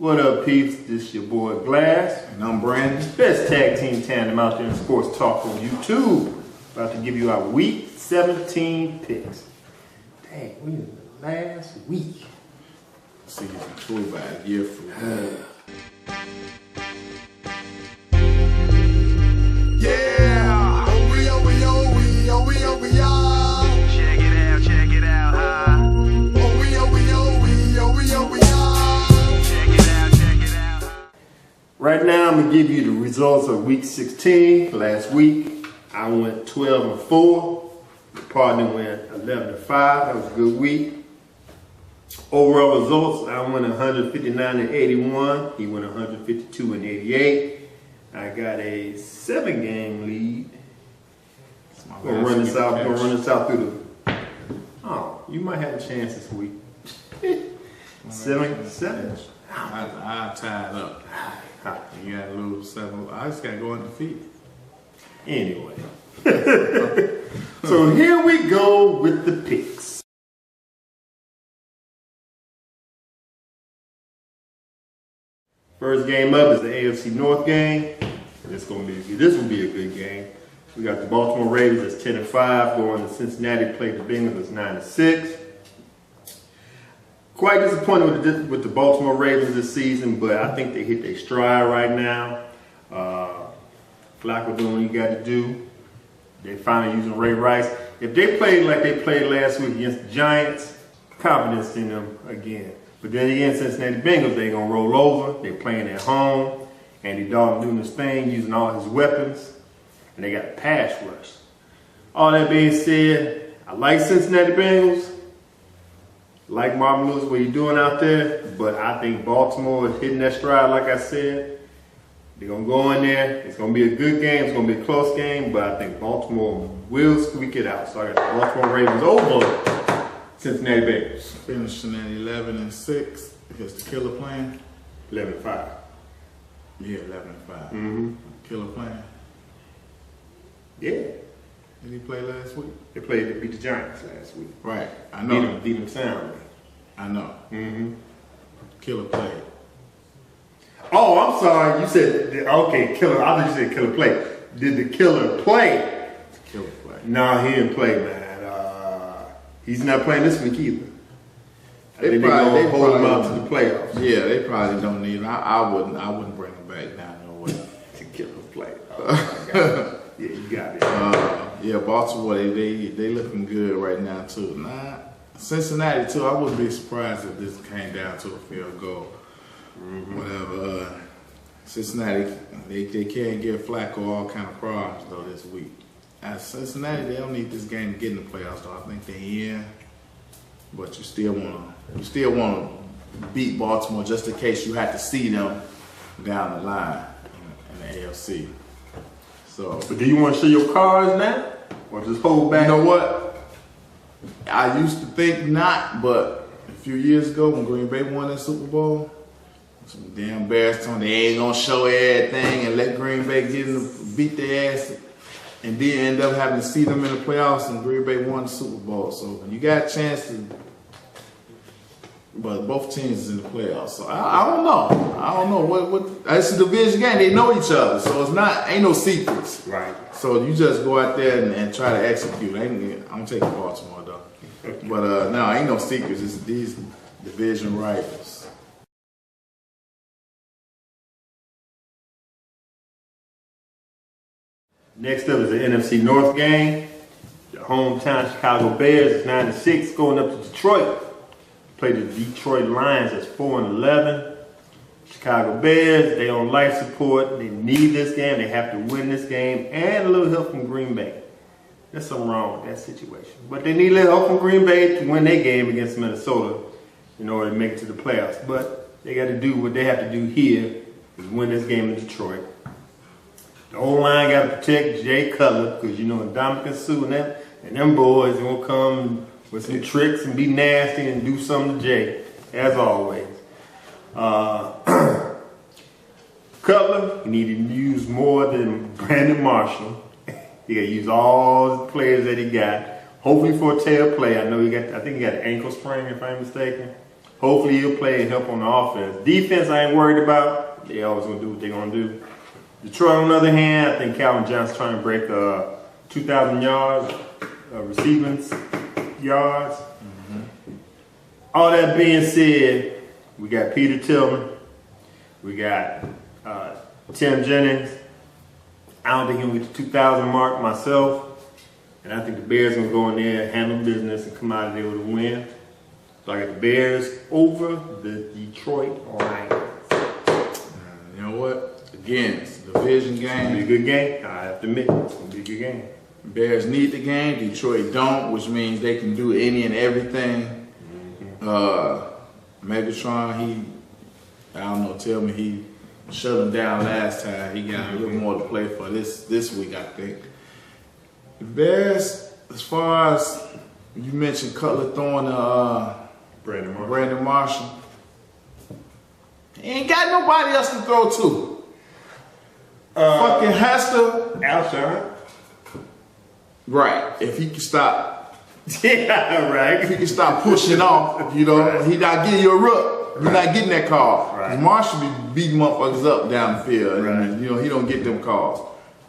What up, peeps? This is your boy Glass. And I'm Brandon. Best tag team tandem out there in sports talk on YouTube. About to give you our week 17 picks. Dang, we in the last week. Season 2 by a year from now. Yeah! Check it out, huh? Right now, I'm going to give you the results of week 16. Last week, I went 12-4. My partner went 11-5. That was a good week. Overall results, I went 159-81. He went 152-88. I got a 7-game lead. Gonna run this out through the. Oh, you might have a chance this week. Seven. I tied up. You gotta lose 7. I just gotta go undefeated. Anyway. So here we go with the picks. First game up is the AFC North game. This will be a good game. We got the Baltimore Ravens as 10-5 going to Cincinnati to play the Bengals as 9-6. Quite disappointed with the Baltimore Ravens this season, but I think they hit their stride right now. Flacco doing what you got to do. They're finally using Ray Rice. If they play like they played last week against the Giants, confidence in them again. But then again, Cincinnati Bengals, they're going to roll over. They're playing at home. Andy Dalton doing his thing, using all his weapons. And they got a pass rush. All that being said, I like Cincinnati Bengals. Like Marvin Lewis, what he's doing out there. But I think Baltimore is hitting that stride, like I said. They're going to go in there. It's going to be a good game. It's going to be a close game. But I think Baltimore will squeak it out. So I got the Baltimore Ravens over Cincinnati Bengals. Finishing at 11-6 against the Killer Plan. 11-5. Yeah, 11-5. Killer Plan. Yeah. Did he play last week? They beat the Giants last week. Right. I know. Beat them soundly. I know. Killer Play. Oh, I'm sorry. You said, okay, Killer. I thought you said Killer Play. Did the Killer play? Killer Play. No, he didn't play, man. He's not playing this week either. They're going to hold him out to the playoffs. Yeah, they probably don't need him. I wouldn't bring him back down no way. To Killer Play. Oh, my God. Yeah, you got it. Yeah, Baltimore, they looking good right now too. Cincinnati too. I wouldn't be surprised if this came down to a field goal. Whatever. Cincinnati, they can't give Flacco all kind of problems though this week. Cincinnati, they don't need this game to get in the playoffs though. I think they in, but you still wanna beat Baltimore just in case you have to see them down the line in the AFC. So, but do you want to show your cards now, or just hold back? You know what? I used to think not, but a few years ago when Green Bay won that Super Bowl, some damn Bears told me they ain't gonna show everything and let Green Bay beat their ass, and then end up having to see them in the playoffs, and Green Bay won the Super Bowl. So when you got a chance to, but both teams is in the playoffs, so I don't know. I don't know what. It's a division game. They know each other, so ain't no secrets. Right. So you just go out there and try to execute. I'm taking Baltimore though, but no, ain't no secrets. It's these division rivals. Next up is the NFC North game. The hometown Chicago Bears is 9-6 going up to Detroit. Play the Detroit Lions as 4-11. Chicago Bears, they on life support. They need this game. They have to win this game, and a little help from Green Bay. There's something wrong with that situation. But they need a little help from Green Bay to win their game against Minnesota in order to make it to the playoffs. But they got to do what they have to do here is win this game in Detroit. The O-line got to protect Jay Cutler because, you know, Dominican Sue and them boys going to come with some tricks and be nasty and do something to Jay, as always. Cutler, he needed to use more than Brandon Marshall. He got to use all the players that he got. Hopefully for a tail play. I think he got an ankle sprain, if I'm mistaken. Hopefully he'll play and help on the offense. Defense, I ain't worried about. They always gonna do what they're gonna do. Detroit, on the other hand, I think Calvin Johnson's trying to break 2,000 yards, receiving yards. All that being said, we got Peter Tillman, we got Tim Jennings. I don't think he'll get the 2,000 mark myself. And I think the Bears gonna go in there, handle business, and come out of there with a win. So I got the Bears over the Detroit Lions. You know what? Again, it's a division It's gonna be a game. good game. I have to admit, it's gonna be a good game. Bears need the game. Detroit don't, which means they can do any and everything. Megatron, I don't know, tell me he shut him down last time. He got a little more to play for this week, I think. The Bears, as far as you mentioned Cutler throwing Brandon Marshall, he ain't got nobody else to throw to. Fucking Hester. Alshon. Right. If he can stop. Yeah, right. If he can stop pushing off, you know, Right. he not getting you a rook. You're not getting that call. Right. Marshall be beating motherfuckers up down the field. Right. And, you know, he don't get them calls.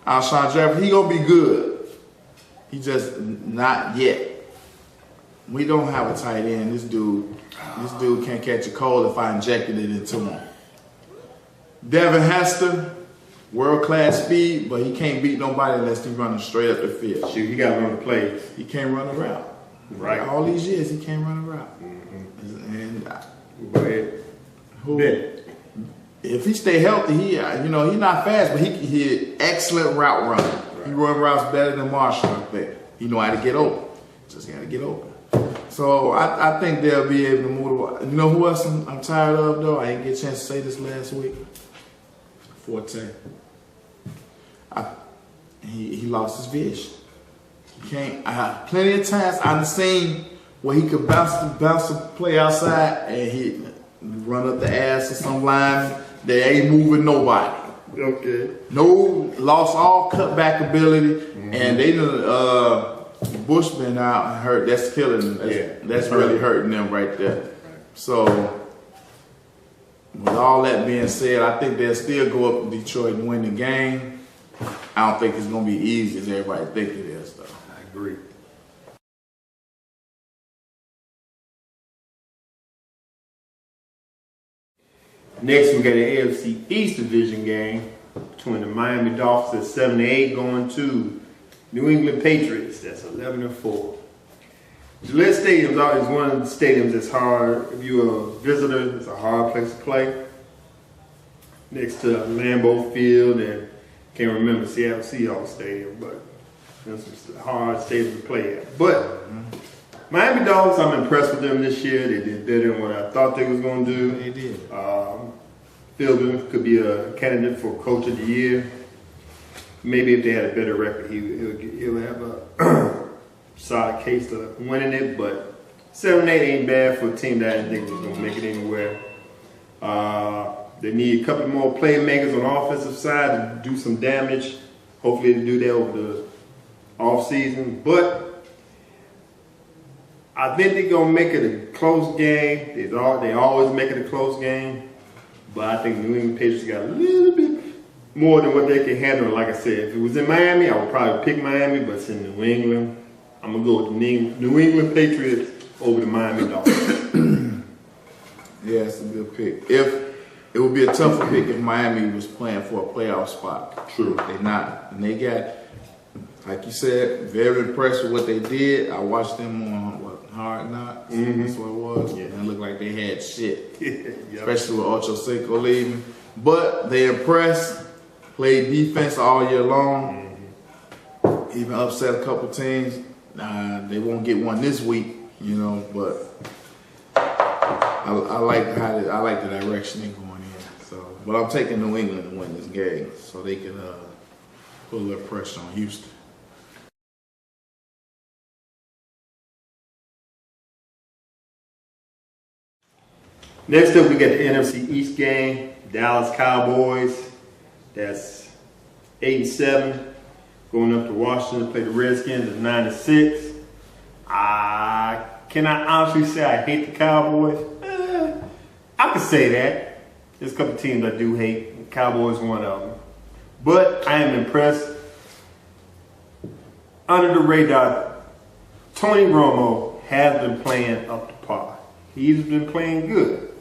Alshon Jeffrey, he gonna be good. He just not yet. We don't have a tight end. This dude can't catch a cold if I injected it into him. Devin Hester, world-class speed, but he can't beat nobody unless he's running straight up the field. Shoot, he got to run the plays. He can't run a route. Right. All these years, he can't run a route. And Go ahead. who, Bet. if he stay healthy, he not fast, but he excellent route runner. Right. He run routes better than Marshall up there. He know how to get open. Just got to get open. So I think they'll be able to move the. You know who else I'm tired of though? I didn't get a chance to say this last week. Forte. He lost his vision. He can't. Plenty of times I've seen where he could bounce the play outside and he run up the ass of some lineman. They ain't moving nobody. Okay. No, lost all cutback ability, and they Bush been out and hurt. That's killing them. That's really hurting them right there. So, with all that being said, I think they'll still go up to Detroit and win the game. I don't think it's gonna be easy as everybody think it is, though. I agree. Next, we got an AFC East division game between the Miami Dolphins at 7-8 going to New England Patriots. That's 11-4. Gillette Stadium is one of the stadiums that's hard. If you're a visitor, it's a hard place to play. Next to Lambeau Field and can't remember Seattle Seahawks Stadium, but there's some hard stadiums to play at. But Miami Dolphins, I'm impressed with them this year. They did better than what I thought they was going to do. They did. Philbin could be a candidate for Coach of the Year. Maybe if they had a better record, he'll have a solid case to winning it. But 7-8 ain't bad for a team that I didn't think was going to make it anywhere. They need a couple more playmakers on the offensive side to do some damage. Hopefully they do that over the offseason. But I think they're going to make it a close game. They always make it a close game. But I think New England Patriots got a little bit more than what they can handle. Like I said, if it was in Miami, I would probably pick Miami. But it's in New England. I'm going to go with the New England Patriots over the Miami Dolphins. Yeah, it's a good pick. It would be a tougher pick if Miami was playing for a playoff spot. True. They're not. And they got, like you said, very impressed with what they did. I watched them on, Hard Knocks? That's what it was. Yeah. And it looked like they had shit. Yep. Especially with Ocho Cinco leaving. But they impressed, played defense all year long, even upset a couple teams. They won't get one this week, but I like the direction they're going in. So, but I'm taking New England to win this game so they can put a little pressure on Houston. Next up, we got the NFC East game. Dallas Cowboys. That's 8-7. Going up to Washington to play the Redskins at 9-6. Can I honestly say I hate the Cowboys? I could say that. There's a couple teams I do hate. Cowboys one of them. But I am impressed. Under the radar, Tony Romo has been playing up to par. He's been playing good.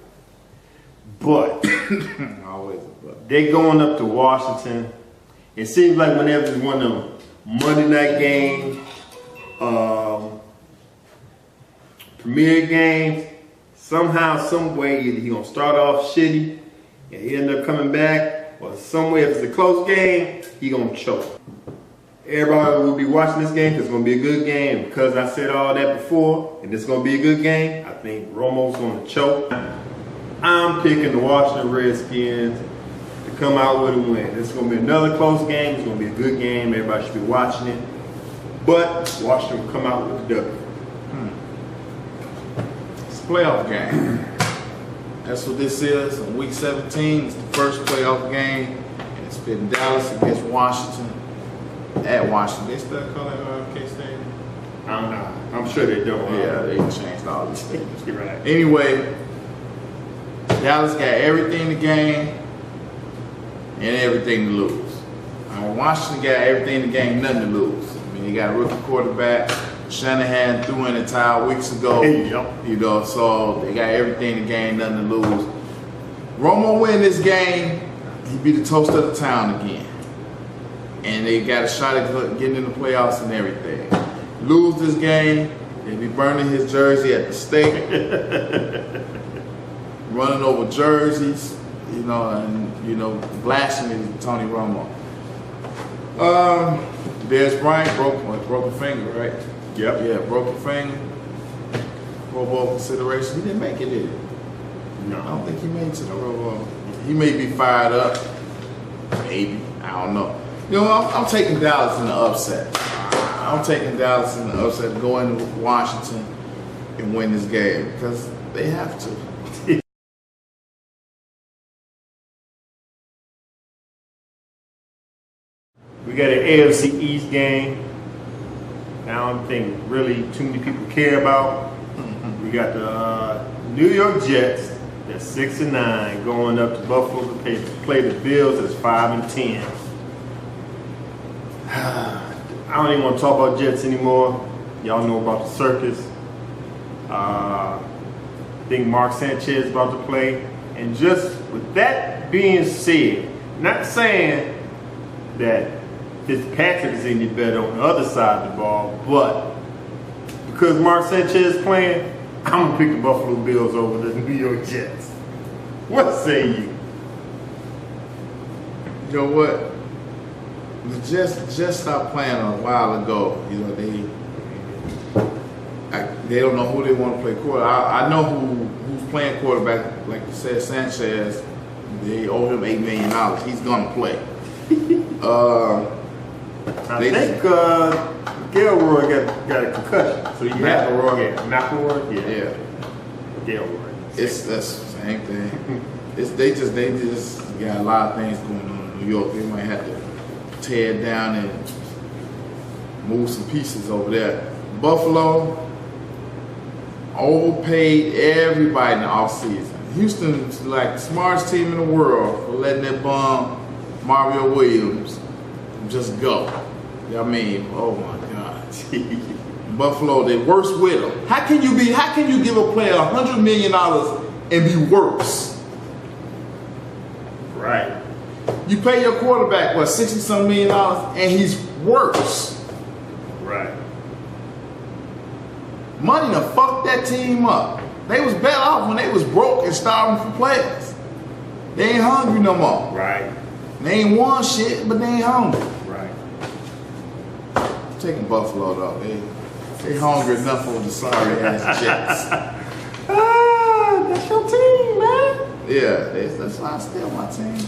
But Always a but. they going up to Washington. It seems like whenever it's one of them Monday night games, premier games, somehow, some way, either he gonna start off shitty and he end up coming back, or some way, if it's a close game, he gonna choke. Everybody will be watching this game because it's gonna be a good game. Because I said all that before, and it's gonna be a good game, I think Romo's gonna choke. I'm picking the Washington Redskins to come out with a win. It's gonna be another close game. It's gonna be a good game. Everybody should be watching it. But Washington will come out with a W. It's a playoff game. That's what this is. On week 17, it's the first playoff game. It's been Dallas against Washington. At Washington. They still call it K-Stadium? I don't know. I'm sure they don't. Yeah, they changed all these stadiums. You're right. Anyway, Dallas got everything to gain and everything to lose. Washington got everything to gain, nothing to lose. I mean, they got a rookie quarterback. Shanahan threw in the towel weeks ago. Yep. You know, so they got everything to gain, nothing to lose. Romo win this game, he'd be the toast of the town again. And they got a shot at getting in the playoffs and everything. Lose this game, they'll be burning his jersey at the stake, running over jerseys, and blasphemy to Tony Romo. Bears Bryant broke a finger, right? Yep. Yeah, broke a finger. Pro Bowl consideration. He didn't make it, did he? No. I don't think he made it to the Pro Bowl. He may be fired up. Maybe. I don't know. You know, I'm taking Dallas in the upset. I'm taking Dallas in the upset, go into Washington and win this game because they have to. We got an AFC East game. I don't think really too many people care about. We got the New York Jets. They're 6-9, going up to Buffalo to play the Bills. That's 5-10. I don't even want to talk about Jets anymore. Y'all know about the circus. I think Mark Sanchez is about to play. And just with that being said, not saying that Fitzpatrick is any better on the other side of the ball, but because Mark Sanchez is playing, I'm going to pick the Buffalo Bills over the New York Jets. What say you? You know what? The Jets just stopped playing a while ago. You know, they don't know who they want to play quarterback. I know who's playing quarterback. Like you said, Sanchez. They owe him $8 million. He's gonna play. I think Gilroy got a concussion. So you have McElroy. Yeah. Gilroy. That's the same thing. They just got a lot of things going on in New York. They might have to tear it down and move some pieces over there. Buffalo overpaid everybody in the offseason. Houston's like the smartest team in the world for letting that bum Mario Williams just go. I mean, oh my God. Buffalo, they worse with them. How can you give a player $100 million and be worse? Right. You pay your quarterback, what, $60-some million, and he's worse. Right. Money to fuck that team up. They was better off when they was broke and starving for players. They ain't hungry no more. Right. They ain't won shit, but they ain't hungry. Right. I'm taking Buffalo though. They hungry enough for the sorry ass Jets. That's your team, man. Yeah, that's why I still my team.